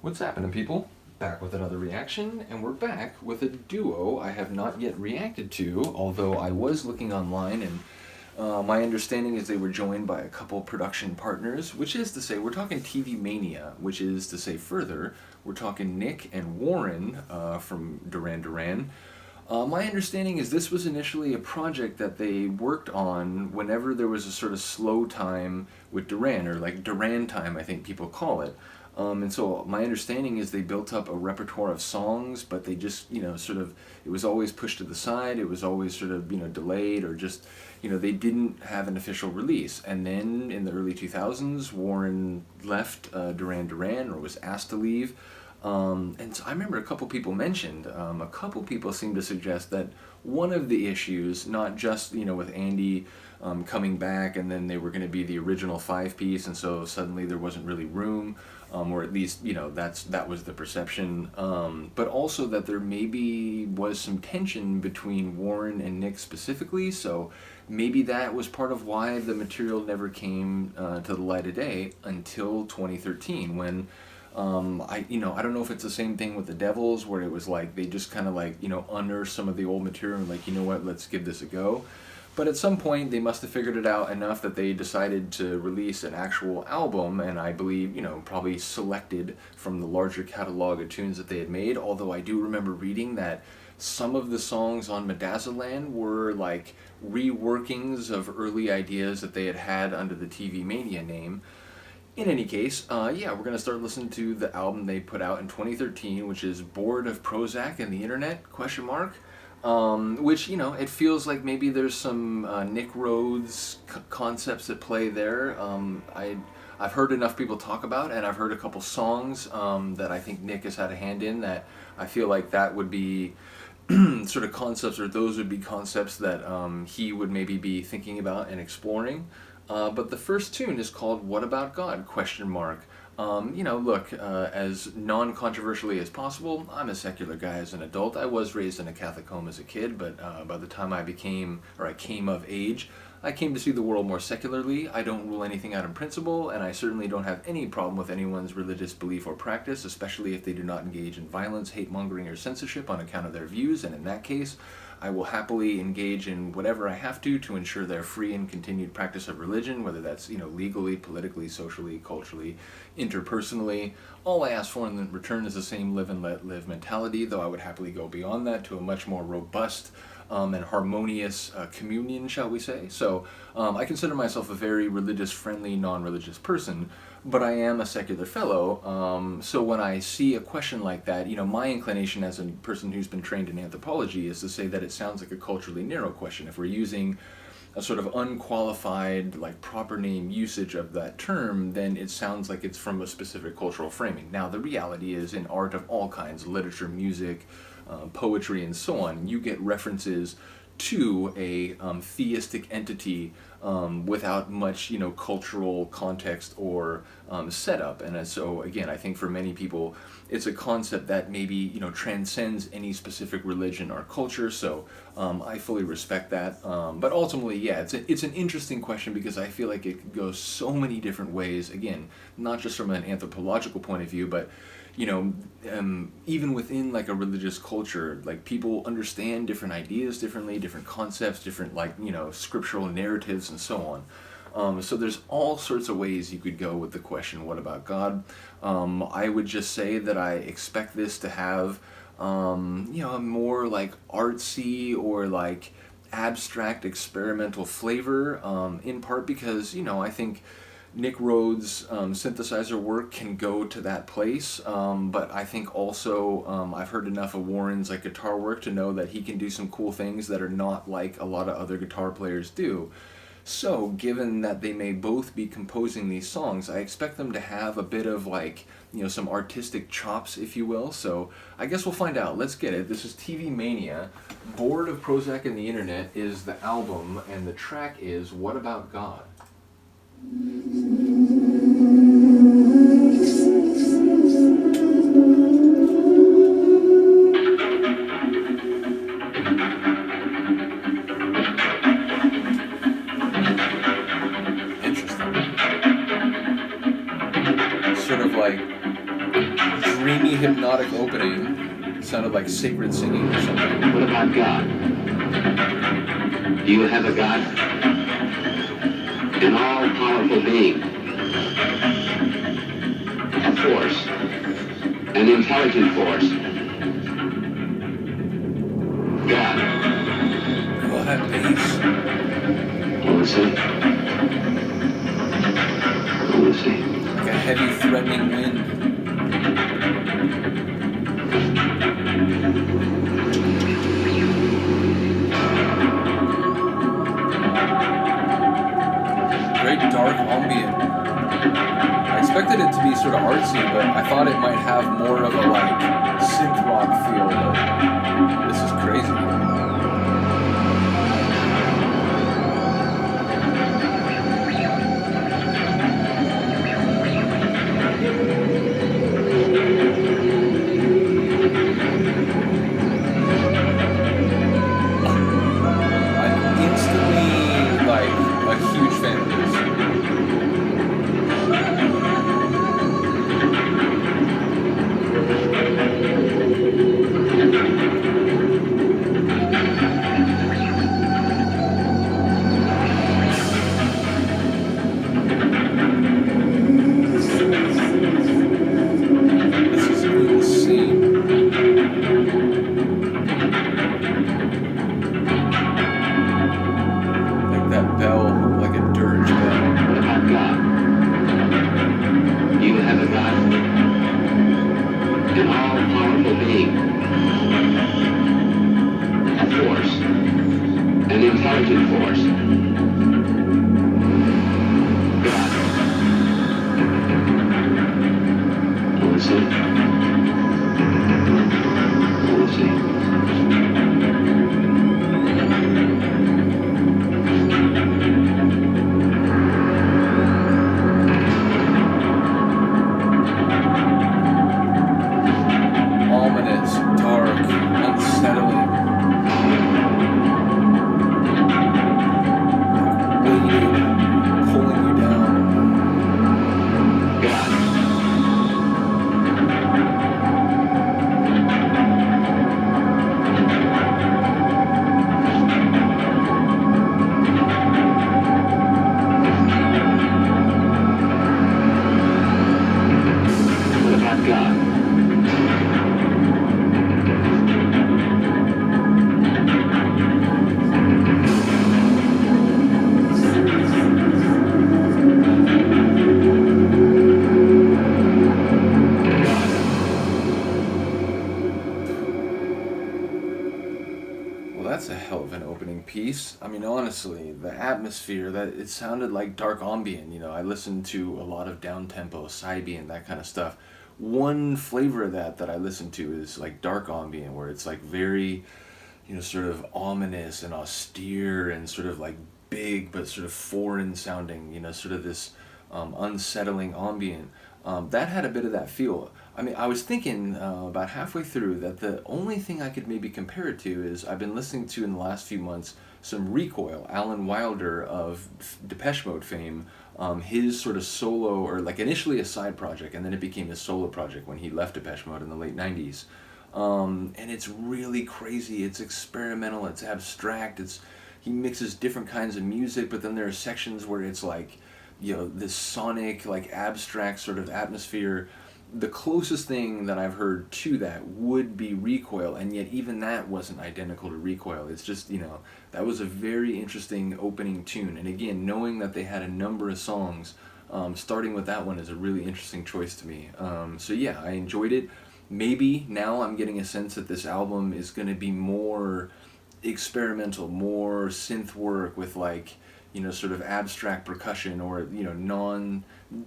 What's happening, people? Back with another reaction, and we're back with a duo I have not yet reacted to, although I was looking online, and my understanding is they were joined by a couple production partners, which is to say we're talking TV Mania, which is to say further, we're talking Nick and Warren from Duran. My understanding is this was initially a project that they worked on whenever there was a sort of slow time with Duran, or like Duran time, I think people call it. And so my understanding is they built up a repertoire of songs, but they just, sort of, it was always pushed to the side, it was always sort of, delayed, or just, they didn't have an official release. And then in the early 2000s, Warren left Duran, or was asked to leave. And so I remember a couple people mentioned, a couple people seemed to suggest that one of the issues, not just, with Andy coming back and then they were going to be the original five-piece, and so suddenly there wasn't really room, or at least, that was the perception, but also that there maybe was some tension between Warren and Nick specifically, so maybe that was part of why the material never came to the light of day until 2013, when I don't know if it's the same thing with the Devils, where it was like they just kind of like, unearthed some of the old material and like, what, let's give this a go. But at some point they must have figured it out enough that they decided to release an actual album, and I believe, probably selected from the larger catalog of tunes that they had made, although I do remember reading that some of the songs on Medazzaland were like reworkings of early ideas that they had had under the TV Mania name. In any case, yeah, we're going to start listening to the album they put out in 2013, which is Bored of Prozac and the Internet, ? Which, it feels like maybe there's some Nick Rhodes concepts at play there. I've heard enough people talk about, and I've heard a couple songs that I think Nick has had a hand in, that I feel like that would be sort of concepts, or those would be concepts that he would maybe be thinking about and exploring. But the first tune is called What About God? ? Look, as non-controversially as possible, I'm a secular guy as an adult. I was raised in a Catholic home as a kid, but by the time I came of age, I came to see the world more secularly. I don't rule anything out in principle, and I certainly don't have any problem with anyone's religious belief or practice, especially if they do not engage in violence, hate-mongering, or censorship on account of their views, and in that case, I will happily engage in whatever I have to ensure their free and continued practice of religion, whether that's, legally, politically, socially, culturally, interpersonally. All I ask for in return is the same live and let live mentality, though I would happily go beyond that to a much more robust and harmonious communion, shall we say. So I consider myself a very religious-friendly, non-religious person, but I am a secular fellow, so when I see a question like that, my inclination as a person who's been trained in anthropology is to say that it sounds like a culturally narrow question. If we're using a sort of unqualified, like, proper name usage of that term, then it sounds like it's from a specific cultural framing. Now, the reality is, in art of all kinds, literature, music, poetry, and so on, you get references to a theistic entity without much, cultural context or setup. And so, again, I think for many people, it's a concept that maybe, transcends any specific religion or culture. So I fully respect that. But ultimately, yeah, it's an interesting question because I feel like it goes so many different ways. Again, not just from an anthropological point of view, but even within like a religious culture, like people understand different ideas differently, different concepts, different scriptural narratives and so on. So there's all sorts of ways you could go with the question, what about God? I would just say that I expect this to have, a more like artsy or like abstract experimental flavor, in part because, I think Nick Rhodes' synthesizer work can go to that place, but I think also I've heard enough of Warren's like guitar work to know that he can do some cool things that are not like a lot of other guitar players do. So, given that they may both be composing these songs, I expect them to have a bit of like, some artistic chops, if you will. So, I guess we'll find out. Let's get it. This is TV Mania. Bored of Prozac and the Internet is the album, and the track is What About God? Interesting. Sort of like dreamy, hypnotic opening. Sounded like sacred singing or something. What about God? Do you have a God? An all-powerful being. A force. An intelligent force. God. Oh, that bass. Listen. Listen. Like a heavy, threatening wind. Great dark ambient. I expected it to be sort of artsy, but I thought it might have more of a like synth rock feel, but this is crazy. I'm instantly like a huge fan of this. This is insane. Like that bell, like a dirge bell. What about God? Do you have a God? An all-powerful being. A force. An intelligent force. God. Listen. Listen. Ominous, dark, unsettling. Weighted, pulling you down. God. What about God? Well, that's a hell of an opening piece. I mean, honestly, the atmosphere, that it sounded like dark ambient. You know, I listened to a lot of down-tempo, Sybian, that kind of stuff. One flavor of that I listen to is like dark ambient, where it's like very, sort of ominous and austere and sort of like big but sort of foreign sounding, sort of this unsettling ambient. That had a bit of that feel. I mean, I was thinking about halfway through that the only thing I could maybe compare it to is I've been listening to in the last few months some Recoil, Alan Wilder of Depeche Mode fame, his sort of solo, or like initially a side project, and then it became his solo project when he left Depeche Mode in the late 90s. And it's really crazy. It's experimental. It's abstract. He mixes different kinds of music, but then there are sections where it's like, this sonic, like abstract sort of atmosphere. The closest thing that I've heard to that would be Recoil, and yet even that wasn't identical to Recoil. It's just, that was a very interesting opening tune. And again, knowing that they had a number of songs, starting with that one is a really interesting choice to me. So yeah, I enjoyed it. Maybe now I'm getting a sense that this album is going to be more experimental, more synth work with like, sort of abstract percussion, or,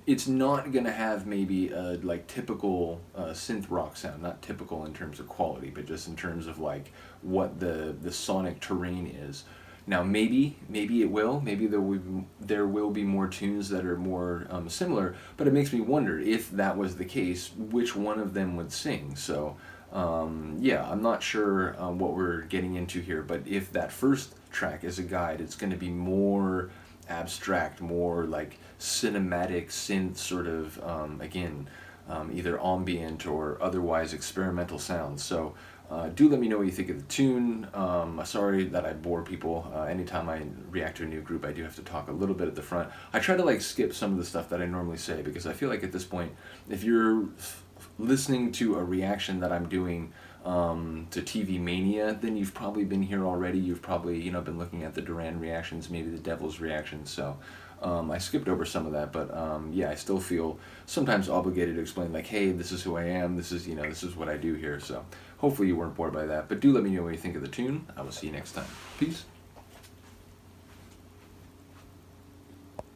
it's not going to have maybe a like typical synth rock sound, not typical in terms of quality, but just in terms of like what the sonic terrain is. Now maybe it will, maybe there will be more tunes that are more similar, but it makes me wonder if that was the case, which one of them would sing. So yeah, I'm not sure what we're getting into here, but if that first track is a guide, it's going to be more abstract, more like cinematic synth sort of, again, either ambient or otherwise experimental sounds. So do let me know what you think of the tune. Sorry that I bore people. Anytime I react to a new group, I do have to talk a little bit at the front. I try to like skip some of the stuff that I normally say, because I feel like at this point, if you're listening to a reaction that I'm doing to TV Mania, then you've probably been here already. You've probably, you know, been looking at the Duran reactions, maybe the Devil's reactions. So I skipped over some of that, but yeah, I still feel sometimes obligated to explain, like, hey, this is who I am. This is, you know, this is what I do here. So hopefully you weren't bored by that. But do let me know what you think of the tune. I will see you next time. Peace.